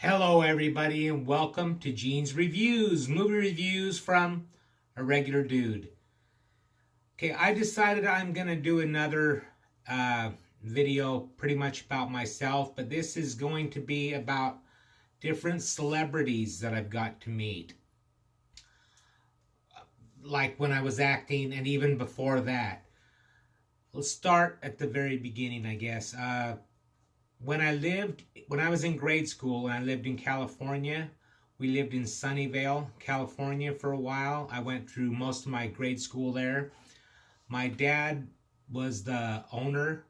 Hello, everybody, and welcome to Gene's Reviews, movie reviews from a regular dude. Okay, I decided I'm going to do another video pretty much about myself, but this is going to be about different celebrities that I've got to meet. Like when I was acting and even before that. Let's start at the very beginning, I guess. When I was in grade school and I lived in California, we lived in Sunnyvale, California for a while. I went through most of my grade school there. My dad was the owner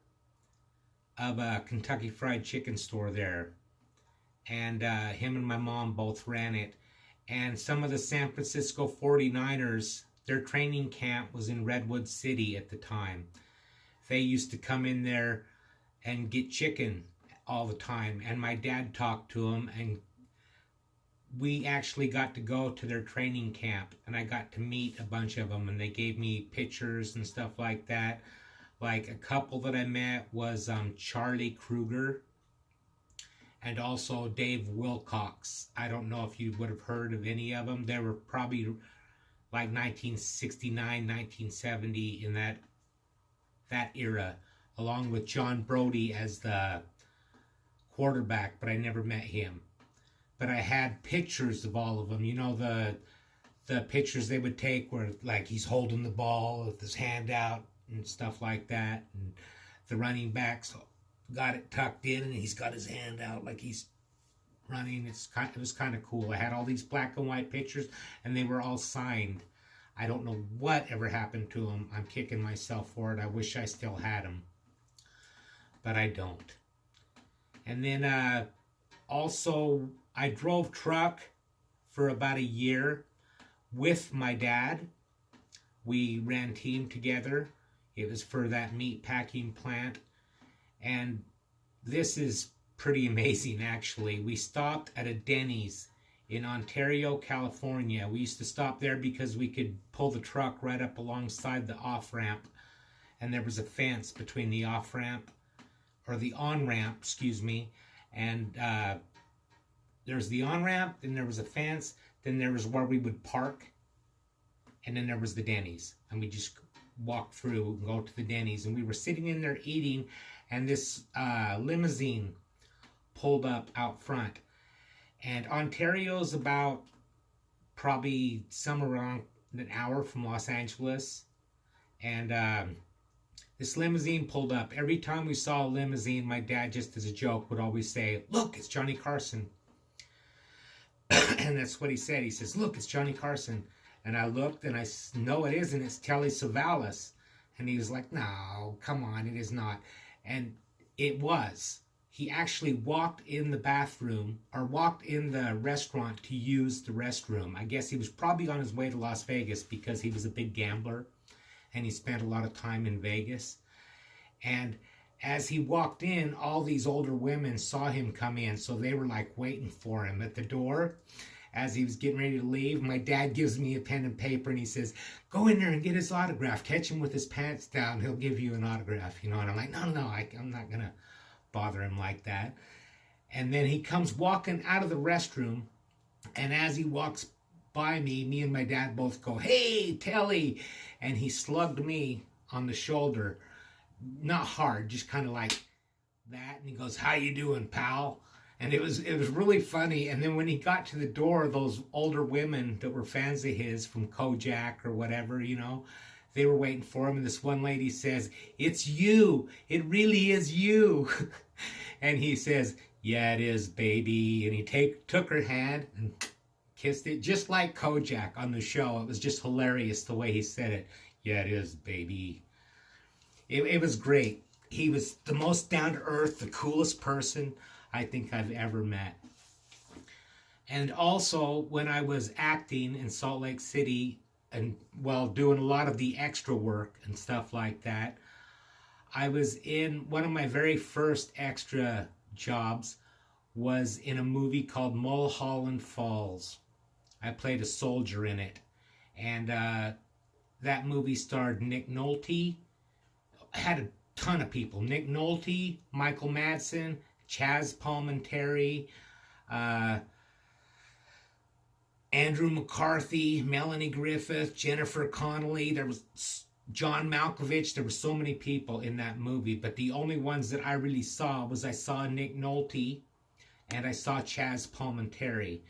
of a Kentucky Fried Chicken store there. And him and my mom both ran it. And some of the San Francisco 49ers, their training camp was in Redwood City at the time. They used to come in there and get chicken all the time, and my dad talked to them, and we actually got to go to their training camp, and I got to meet a bunch of them, and they gave me pictures and stuff like that. Like a couple that I met was Charlie Kruger and also Dave Wilcox. I don't know if you would have heard of any of them. They were probably like 1969, 1970 in that era, along with John Brody as the quarterback, but I never met him. But I had pictures of all of them. You know, the pictures they would take where like he's holding the ball with his hand out and stuff like that, and the running backs got it tucked in and he's got his hand out like he's running. It was kind of cool. I had all these black and white pictures and they were all signed. I don't know what ever happened to them. I'm kicking myself for it. I wish I still had them, but I don't. And then also I drove truck for about a year with my dad. We ran team together. It was for that meat packing plant. And this is pretty amazing, actually. We stopped at a Denny's in Ontario, California. We used to stop there because we could pull the truck right up alongside the off-ramp. And there was a fence between the off-ramp, or the on-ramp, excuse me. And there's the on-ramp, then there was a fence, then there was where we would park, and then there was the Denny's. And we just walked through and go to the Denny's. And we were sitting in there eating, and this limousine pulled up out front. And Ontario's about probably somewhere around an hour from Los Angeles. And this limousine pulled up. Every time we saw a limousine, my dad, just as a joke, would always say, "Look, it's Johnny Carson." And that's what he said. He says, "Look, it's Johnny Carson." And I looked and I know it isn't. It's Telly Savalas. And he was like, "No, come on, it is not." And it was. He actually walked in the bathroom, or walked in the restaurant to use the restroom. I guess he was probably on his way to Las Vegas because he was a big gambler and he spent a lot of time in Vegas. And as he walked in, all these older women saw him come in, so they were like waiting for him at the door. As he was getting ready to leave, my dad gives me a pen and paper and he says, "Go in there and get his autograph. Catch him with his pants down. He'll give you an autograph." And I'm like, no, I'm not going to bother him like that. And then he comes walking out of the restroom, and as he walks by me and my dad both go, "Hey, Telly." And he slugged me on the shoulder. Not hard, just kind of like that. And he goes, "How you doing, pal?" And it was really funny. And then when he got to the door, those older women that were fans of his from Kojak or whatever, they were waiting for him. And this one lady says, "It's you. It really is you." And he says, "Yeah, it is, baby." And he took her hand and kissed it, just like Kojak on the show. It was just hilarious the way he said it. "Yeah, it is, baby." It was great. He was the most down-to-earth, the coolest person I think I've ever met. And also, when I was acting in Salt Lake City and, well, doing a lot of the extra work and stuff like that, I was in one of my very first extra jobs was in a movie called Mulholland Falls. I played a soldier in it. And that movie starred Nick Nolte. Had a ton of people. Nick Nolte, Michael Madsen, Chaz Palminteri, Uh, Andrew McCarthy, Melanie Griffith, Jennifer Connelly. There was John Malkovich. There were so many people in that movie, but the only ones that I really saw was I saw Nick Nolte and I saw Chaz Palminteri.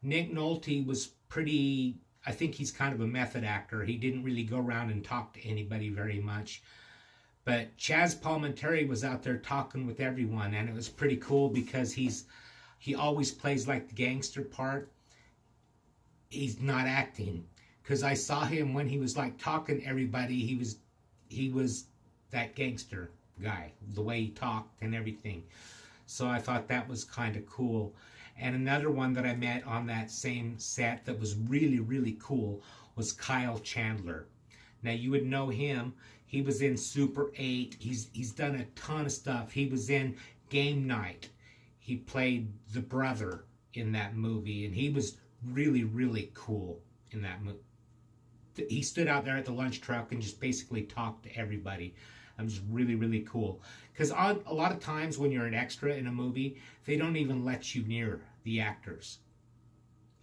Nick Nolte was pretty, I think he's kind of a method actor. He didn't really go around and talk to anybody very much. But Chaz Palminteri was out there talking with everyone, and it was pretty cool because he always plays like the gangster part. He's not acting, because I saw him when he was like talking to everybody. He was that gangster guy, the way he talked and everything. So I thought that was kind of cool. And another one that I met on that same set that was really, really cool was Kyle Chandler. Now you would know him. He was in Super 8. He's done a ton of stuff. He was in Game Night. He played the brother in that movie, and he was really, really cool in that movie. He stood out there at the lunch truck and just basically talked to everybody. It was really, really cool. Because a lot of times when you're an extra in a movie, they don't even let you near the actors.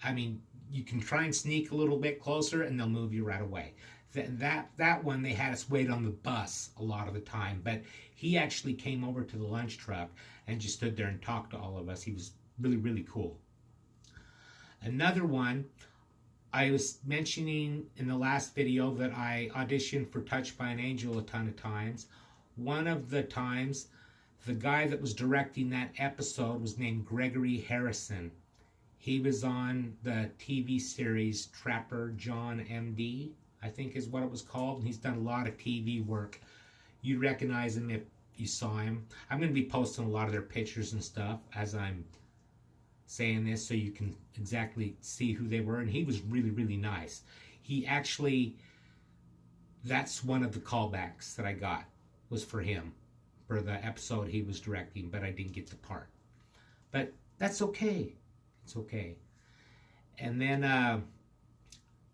I mean, you can try and sneak a little bit closer and they'll move you right away. That one, they had us wait on the bus a lot of the time. But he actually came over to the lunch truck and just stood there and talked to all of us. He was really, really cool. Another one, I was mentioning in the last video that I auditioned for Touched by an Angel a ton of times. One of the times, the guy that was directing that episode was named Gregory Harrison. He was on the TV series Trapper John MD, I think is what it was called. And he's done a lot of TV work. You'd recognize him if you saw him. I'm going to be posting a lot of their pictures and stuff as I'm saying this so you can exactly see who they were. And he was really, really nice. He actually, that's one of the callbacks that I got was for him, for the episode he was directing, but I didn't get the part. But that's okay. It's okay. And then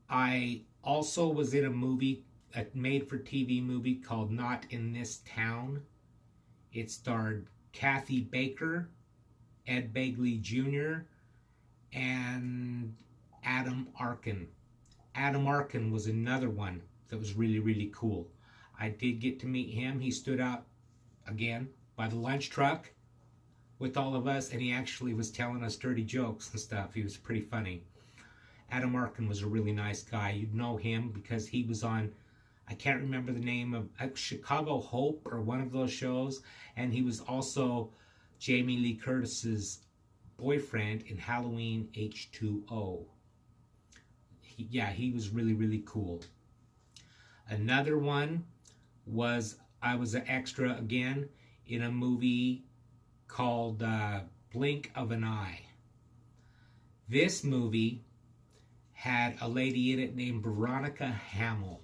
I also was in a movie, a made-for-TV movie called Not in This Town. It starred Kathy Baker, Ed Begley Jr., and Adam Arkin. Adam Arkin was another one that was really, really cool. I did get to meet him. He stood out, again, by the lunch truck with all of us, and he actually was telling us dirty jokes and stuff. He was pretty funny. Adam Arkin was a really nice guy. You'd know him because he was on, I can't remember the name of, Chicago Hope or one of those shows, and he was also Jamie Lee Curtis's boyfriend in Halloween H2O. He was really, really cool. Another one was, I was an extra again in a movie called Blink of an Eye. This movie had a lady in it named Veronica Hamill.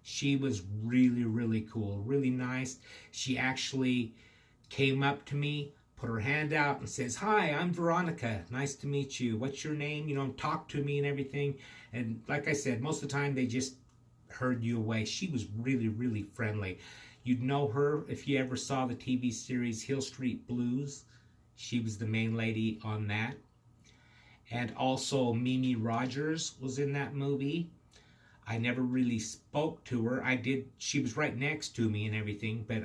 She was really, really cool, really nice. She actually came up to me, put her hand out and says, "Hi, I'm Veronica. Nice to meet you. What's your name?" You know, talk to me and everything. And like I said, most of the time they just heard you away. She was really, really friendly. You'd know her if you ever saw the TV series Hill Street Blues. She was the main lady on that. And also Mimi Rogers was in that movie. I never really spoke to her. I did. She was right next to me and everything, but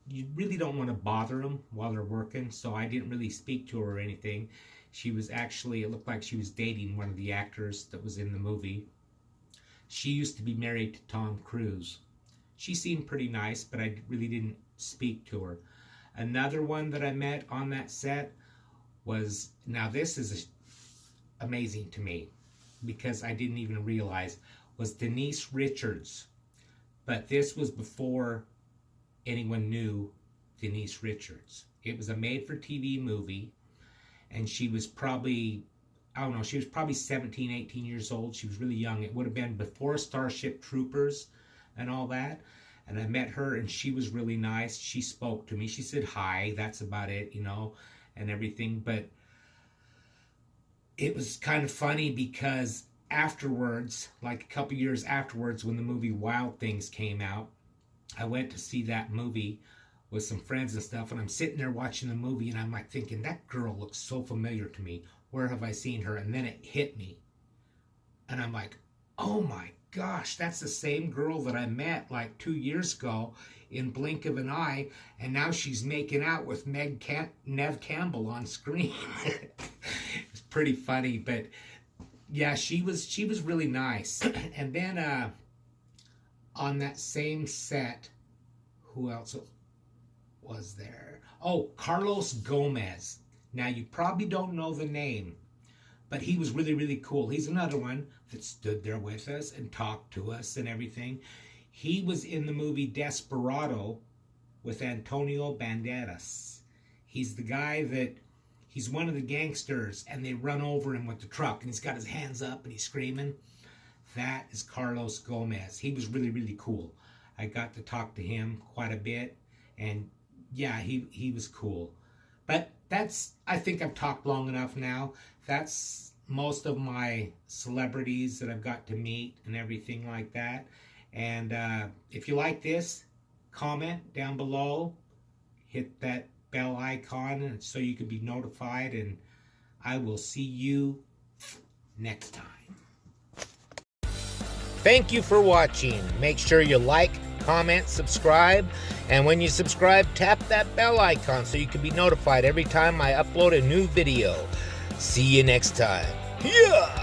you really don't want to bother them while they're working, so I didn't really speak to her or anything. She was actually, it looked like she was dating one of the actors that was in the movie. She used to be married to Tom Cruise. She seemed pretty nice, but I really didn't speak to her. Another one that I met on that set was, now this is amazing to me because I didn't even realize, was Denise Richards. But this was before anyone knew Denise Richards. It was a made-for-TV movie, and she was probably, I don't know, she was probably 17, 18 years old. She was really young. It would have been before Starship Troopers and all that. And I met her, and she was really nice. She spoke to me. She said hi. That's about it, you know, and everything. But it was kind of funny because afterwards, like a couple years afterwards, when the movie Wild Things came out, I went to see that movie with some friends and stuff, and I'm sitting there watching the movie, and I'm like thinking, that girl looks so familiar to me. Where have I seen her? And then it hit me. And I'm like, oh my gosh, that's the same girl that I met like 2 years ago in blink of an eye, and now she's making out with Neve Campbell on screen. It's pretty funny, but yeah, she was really nice. And then on that same set, who else was there? Oh, Carlos Gomez. Now, you probably don't know the name, but he was really, really cool. He's another one that stood there with us and talked to us and everything. He was in the movie Desperado with Antonio Banderas. He's the guy that, he's one of the gangsters, and they run over him with the truck, and he's got his hands up and he's screaming. That is Carlos Gomez. He was really, really cool. I got to talk to him quite a bit, and yeah, he was cool. But that's, I think I've talked long enough now. That's most of my celebrities that I've got to meet and everything like that. And if you like this, comment down below, hit that bell icon so you can be notified, and I will see you next time. Thank you for watching. Make sure you like, comment, subscribe, and when you subscribe, tap that bell icon so you can be notified every time I upload a new video. See you next time. Yeah!